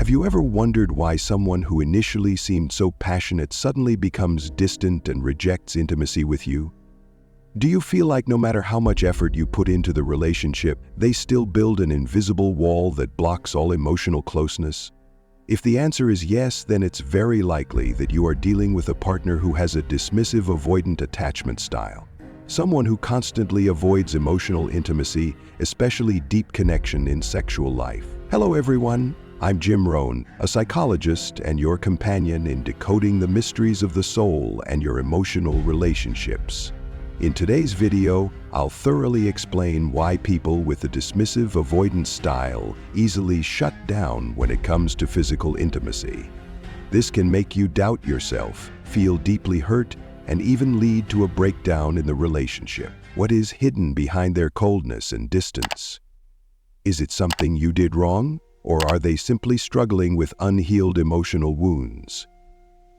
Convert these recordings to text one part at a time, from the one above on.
Have you ever wondered why someone who initially seemed so passionate suddenly becomes distant and rejects intimacy with you? Do you feel like no matter how much effort you put into the relationship, they still build an invisible wall that blocks all emotional closeness? If the answer is yes, then it's very likely that you are dealing with a partner who has a dismissive avoidant attachment style. Someone who constantly avoids emotional intimacy, especially deep connection in sexual life. Hello everyone, I'm Jim Rohn, a psychologist and your companion in decoding the mysteries of the soul and your emotional relationships. In today's video, I'll thoroughly explain why people with the dismissive avoidant style easily shut down when it comes to physical intimacy. This can make you doubt yourself, feel deeply hurt, and even lead to a breakdown in the relationship. What is hidden behind their coldness and distance? Is it something you did wrong, or are they simply struggling with unhealed emotional wounds?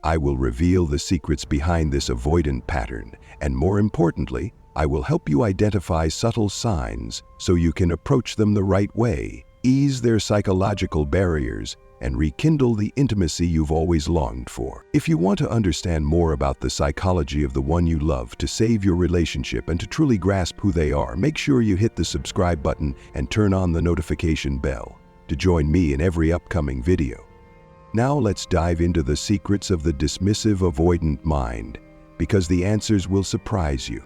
I will reveal the secrets behind this avoidant pattern, and more importantly, I will help you identify subtle signs so you can approach them the right way, ease their psychological barriers, and rekindle the intimacy you've always longed for. If you want to understand more about the psychology of the one you love to save your relationship and to truly grasp who they are, make sure you hit the subscribe button and turn on the notification bell to join me in every upcoming video. Now let's dive into the secrets of the dismissive avoidant mind, because the answers will surprise you.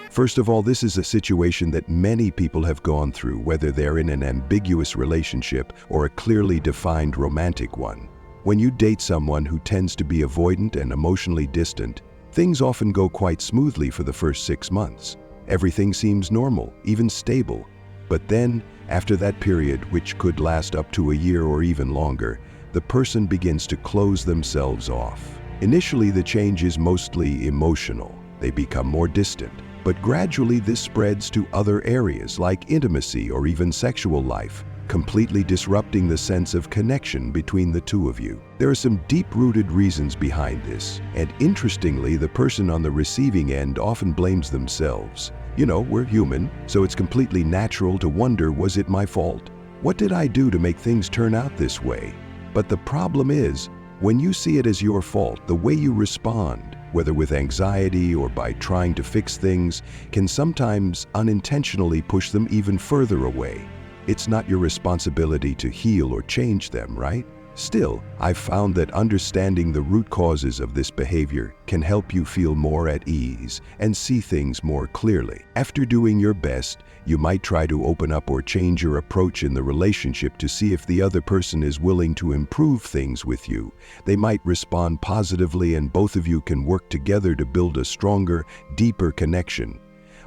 First of all, this is a situation that many people have gone through, whether they're in an ambiguous relationship or a clearly defined romantic one. When you date someone who tends to be avoidant and emotionally distant, things often go quite smoothly for the first 6 months. Everything seems normal, even stable. But then, after that period, which could last up to a year or even longer, the person begins to close themselves off. Initially, the change is mostly emotional. They become more distant. But gradually this spreads to other areas like intimacy or even sexual life, completely disrupting the sense of connection between the two of you. There are some deep-rooted reasons behind this, and interestingly, the person on the receiving end often blames themselves. You know, we're human, so it's completely natural to wonder, was it my fault? What did I do to make things turn out this way? But the problem is, when you see it as your fault, the way you respond, whether with anxiety or by trying to fix things, can sometimes unintentionally push them even further away. It's not your responsibility to heal or change them, right? Still, I've found that understanding the root causes of this behavior can help you feel more at ease and see things more clearly. After doing your best, you might try to open up or change your approach in the relationship to see if the other person is willing to improve things with you. They might respond positively and both of you can work together to build a stronger, deeper connection.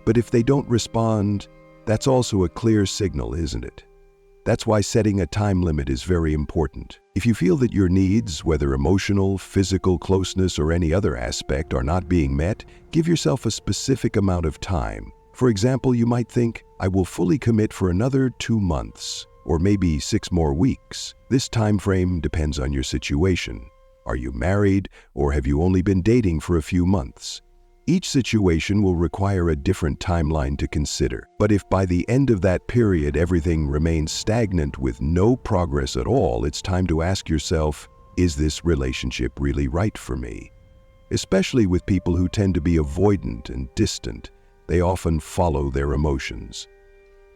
But if they don't respond, that's also a clear signal, isn't it? That's why setting a time limit is very important. If you feel that your needs, whether emotional, physical closeness, or any other aspect, are not being met, give yourself a specific amount of time. For example, you might think, I will fully commit for another 2 months, or maybe 6 more weeks. This time frame depends on your situation. Are you married, or have you only been dating for a few months? Each situation will require a different timeline to consider. But if by the end of that period everything remains stagnant with no progress at all, it's time to ask yourself, is this relationship really right for me? Especially with people who tend to be avoidant and distant, they often follow their emotions.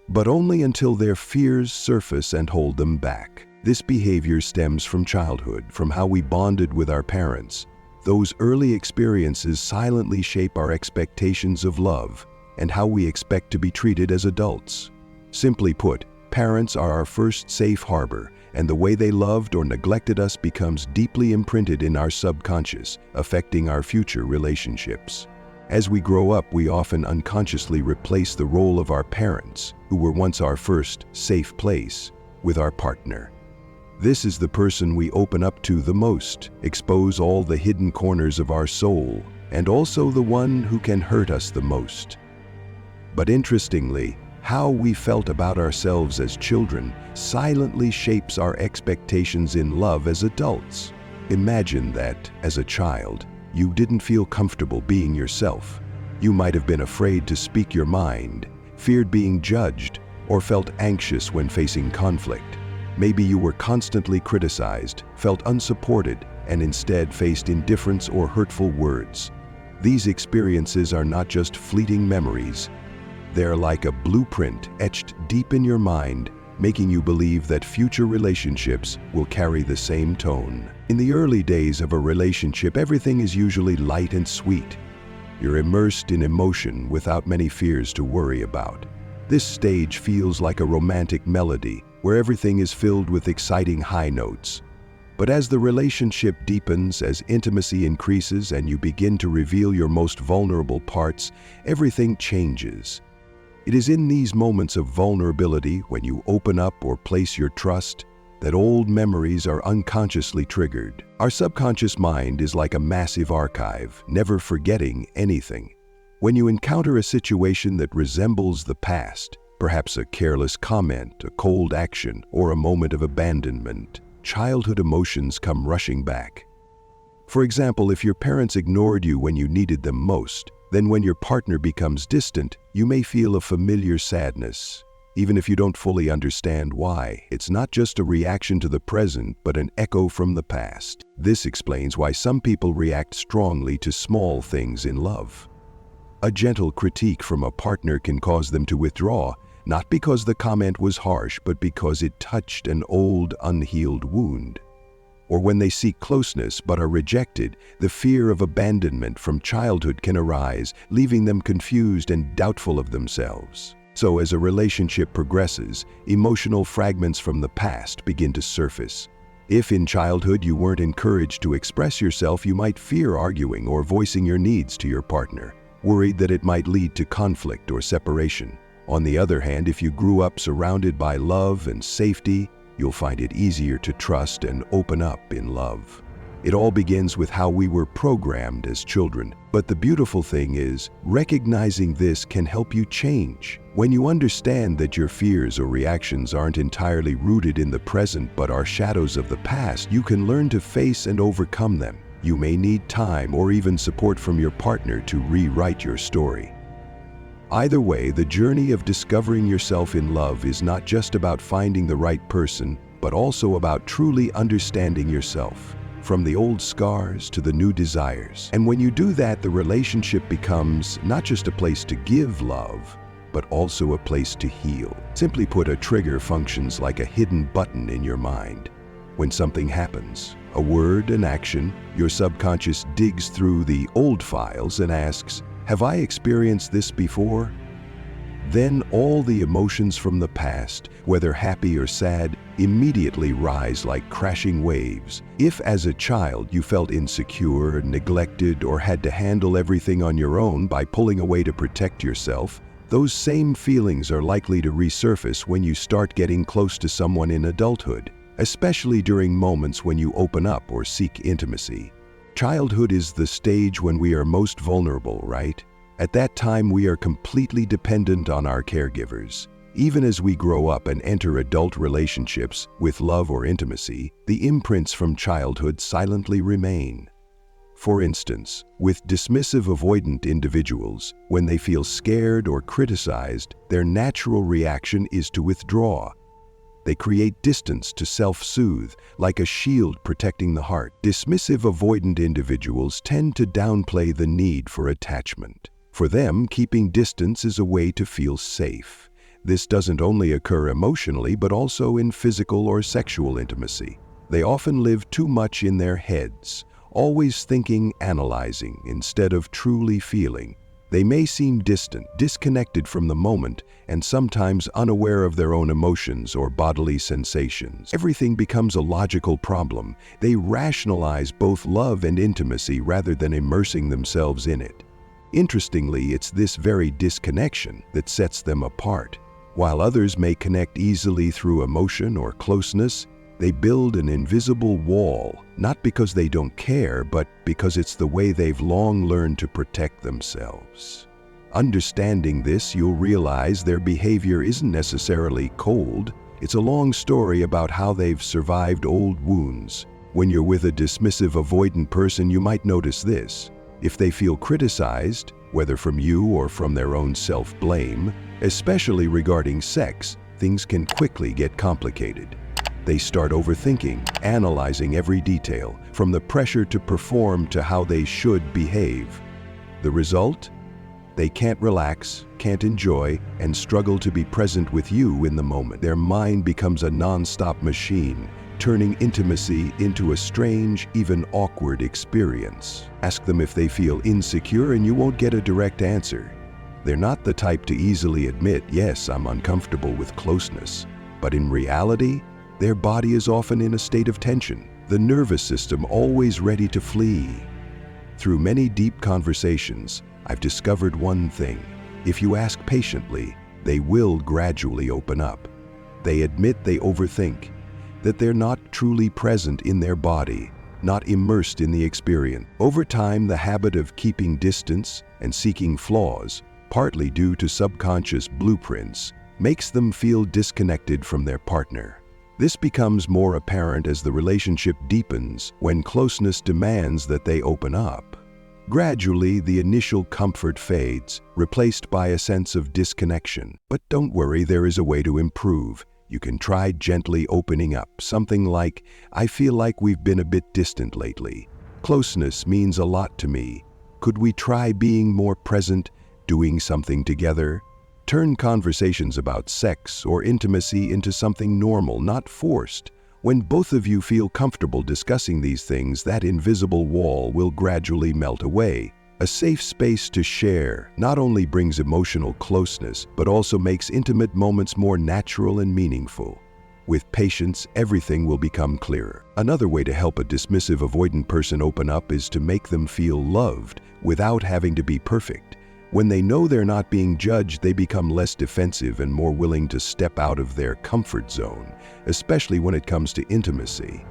But only until their fears surface and hold them back. This behavior stems from childhood, from how we bonded with our parents. Those early experiences silently shape our expectations of love and how we expect to be treated as adults. Simply put, parents are our first safe harbor, and the way they loved or neglected us becomes deeply imprinted in our subconscious, affecting our future relationships. As we grow up, we often unconsciously replace the role of our parents, who were once our first safe place, with our partner. This is the person we open up to the most, expose all the hidden corners of our soul, and also the one who can hurt us the most. But interestingly, how we felt about ourselves as children silently shapes our expectations in love as adults. Imagine that, as a child, you didn't feel comfortable being yourself. You might have been afraid to speak your mind, feared being judged, or felt anxious when facing conflict. Maybe you were constantly criticized, felt unsupported, and instead faced indifference or hurtful words. These experiences are not just fleeting memories. They're like a blueprint etched deep in your mind, making you believe that future relationships will carry the same tone. In the early days of a relationship, everything is usually light and sweet. You're immersed in emotion without many fears to worry about. This stage feels like a romantic melody where everything is filled with exciting high notes. But as the relationship deepens, as intimacy increases, and you begin to reveal your most vulnerable parts, everything changes. It is in these moments of vulnerability, when you open up or place your trust, that old memories are unconsciously triggered. Our subconscious mind is like a massive archive, never forgetting anything. When you encounter a situation that resembles the past, perhaps a careless comment, a cold action, or a moment of abandonment, childhood emotions come rushing back. For example, if your parents ignored you when you needed them most, then when your partner becomes distant, you may feel a familiar sadness. Even if you don't fully understand why, it's not just a reaction to the present, but an echo from the past. This explains why some people react strongly to small things in love. A gentle critique from a partner can cause them to withdraw, not because the comment was harsh, but because it touched an old, unhealed wound. Or when they seek closeness but are rejected, the fear of abandonment from childhood can arise, leaving them confused and doubtful of themselves. So as a relationship progresses, emotional fragments from the past begin to surface. If in childhood you weren't encouraged to express yourself, you might fear arguing or voicing your needs to your partner, worried that it might lead to conflict or separation. On the other hand, if you grew up surrounded by love and safety, you'll find it easier to trust and open up in love. It all begins with how we were programmed as children. But the beautiful thing is, recognizing this can help you change. When you understand that your fears or reactions aren't entirely rooted in the present but are shadows of the past, you can learn to face and overcome them. You may need time or even support from your partner to rewrite your story. Either way, the journey of discovering yourself in love is not just about finding the right person, but also about truly understanding yourself, from the old scars to the new desires. And when you do that, the relationship becomes not just a place to give love, but also a place to heal. Simply put, a trigger functions like a hidden button in your mind. When something happens, a word, an action, your subconscious digs through the old files and asks, "Have I experienced this before?" Then all the emotions from the past, whether happy or sad, immediately rise like crashing waves. If as a child you felt insecure, neglected, or had to handle everything on your own by pulling away to protect yourself, those same feelings are likely to resurface when you start getting close to someone in adulthood, especially during moments when you open up or seek intimacy. Childhood is the stage when we are most vulnerable, right? At that time, we are completely dependent on our caregivers. Even as we grow up and enter adult relationships with love or intimacy, the imprints from childhood silently remain. For instance, with dismissive avoidant individuals, when they feel scared or criticized, their natural reaction is to withdraw. They create distance to self-soothe, like a shield protecting the heart. Dismissive avoidant individuals tend to downplay the need for attachment. For them, keeping distance is a way to feel safe. This doesn't only occur emotionally, but also in physical or sexual intimacy. They often live too much in their heads, always thinking, analyzing, instead of truly feeling. They may seem distant, disconnected from the moment, and sometimes unaware of their own emotions or bodily sensations. Everything becomes a logical problem. They rationalize both love and intimacy rather than immersing themselves in it. Interestingly, it's this very disconnection that sets them apart. While others may connect easily through emotion or closeness, they build an invisible wall, not because they don't care, but because it's the way they've long learned to protect themselves. Understanding this, you'll realize their behavior isn't necessarily cold. It's a long story about how they've survived old wounds. When you're with a dismissive avoidant person, you might notice this. If they feel criticized, whether from you or from their own self-blame, Especially regarding sex, things can quickly get complicated. They start overthinking, analyzing every detail, from the pressure to perform to how they should behave. The result? They can't relax, can't enjoy, and struggle to be present with you in the moment. Their mind becomes a non-stop machine, turning intimacy into a strange, even awkward experience. Ask them if they feel insecure and you won't get a direct answer. They're not the type to easily admit, yes, I'm uncomfortable with closeness. But in reality, their body is often in a state of tension, the nervous system always ready to flee. Through many deep conversations, I've discovered one thing. If you ask patiently, they will gradually open up. They admit they overthink, that they're not truly present in their body, not immersed in the experience. Over time, the habit of keeping distance and seeking flaws, partly due to subconscious blueprints, makes them feel disconnected from their partner. This becomes more apparent as the relationship deepens when closeness demands that they open up. Gradually, the initial comfort fades, replaced by a sense of disconnection. But don't worry, there is a way to improve. You can try gently opening up, something like, I feel like we've been a bit distant lately. Closeness means a lot to me. Could we try being more present, doing something together? Turn conversations about sex or intimacy into something normal, not forced. When both of you feel comfortable discussing these things, that invisible wall will gradually melt away. A safe space to share not only brings emotional closeness, but also makes intimate moments more natural and meaningful. With patience, everything will become clearer. Another way to help a dismissive avoidant person open up is to make them feel loved without having to be perfect. When they know they're not being judged, they become less defensive and more willing to step out of their comfort zone, especially when it comes to intimacy.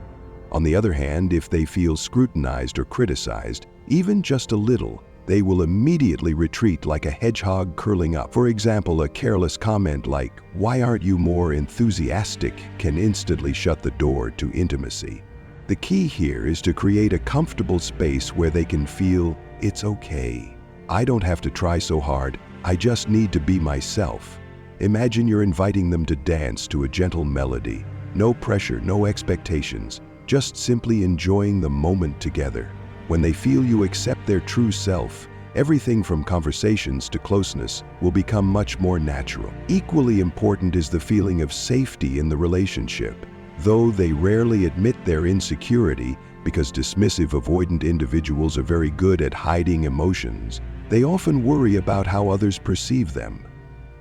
On the other hand, if they feel scrutinized or criticized, even just a little, they will immediately retreat like a hedgehog curling up. For example, a careless comment like, "Why aren't you more enthusiastic?" can instantly shut the door to intimacy. The key here is to create a comfortable space where they can feel, it's okay. I don't have to try so hard, I just need to be myself. Imagine you're inviting them to dance to a gentle melody. No pressure, no expectations, just simply enjoying the moment together. When they feel you accept their true self, everything from conversations to closeness will become much more natural. Equally important is the feeling of safety in the relationship. Though they rarely admit their insecurity, because dismissive avoidant individuals are very good at hiding emotions, they often worry about how others perceive them.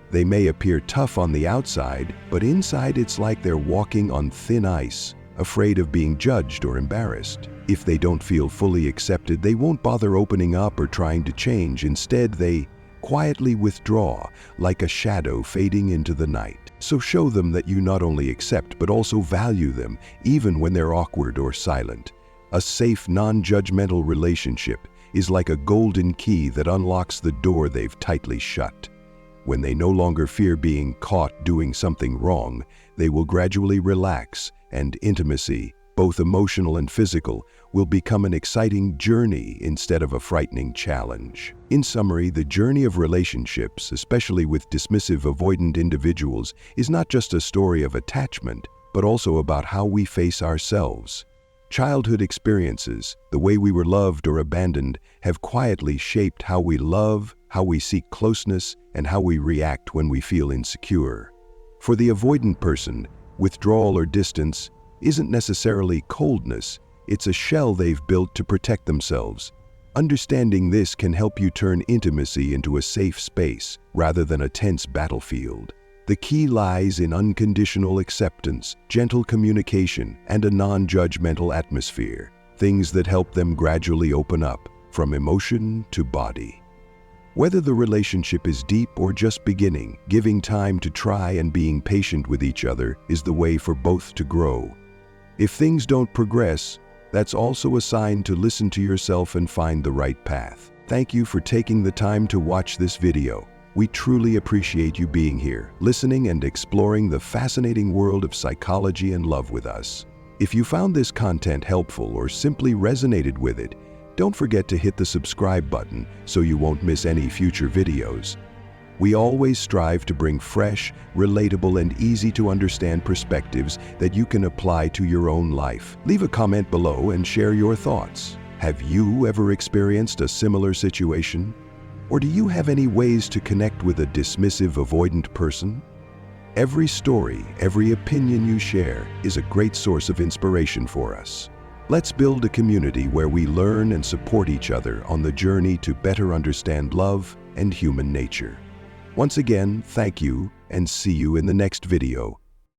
They may appear tough on the outside, but inside it's like they're walking on thin ice, afraid of being judged or embarrassed. If they don't feel fully accepted, they won't bother opening up or trying to change. Instead, they quietly withdraw, like a shadow fading into the night. So show them that you not only accept, but also value them, even when they're awkward or silent. A safe, non-judgmental relationship is like a golden key that unlocks the door they've tightly shut. When they no longer fear being caught doing something wrong, they will gradually relax, and intimacy, both emotional and physical, will become an exciting journey instead of a frightening challenge. In summary, the journey of relationships, especially with dismissive avoidant individuals, is not just a story of attachment, but also about how we face ourselves. Childhood experiences, the way we were loved or abandoned, have quietly shaped how we love, how we seek closeness, and how we react when we feel insecure. For the avoidant person, withdrawal or distance isn't necessarily coldness, it's a shell they've built to protect themselves. Understanding this can help you turn intimacy into a safe space rather than a tense battlefield. The key lies in unconditional acceptance, gentle communication, and a non-judgmental atmosphere, things that help them gradually open up, from emotion to body. Whether the relationship is deep or just beginning, giving time to try and being patient with each other is the way for both to grow. If things don't progress, that's also a sign to listen to yourself and find the right path. Thank you for taking the time to watch this video. We truly appreciate you being here, listening and exploring the fascinating world of psychology and love with us. If you found this content helpful or simply resonated with it, don't forget to hit the subscribe button so you won't miss any future videos. We always strive to bring fresh, relatable, and easy-to-understand perspectives that you can apply to your own life. Leave a comment below and share your thoughts. Have you ever experienced a similar situation? Or do you have any ways to connect with a dismissive, avoidant person? Every story, every opinion you share is a great source of inspiration for us. Let's build a community where we learn and support each other on the journey to better understand love and human nature. Once again, thank you, and see you in the next video.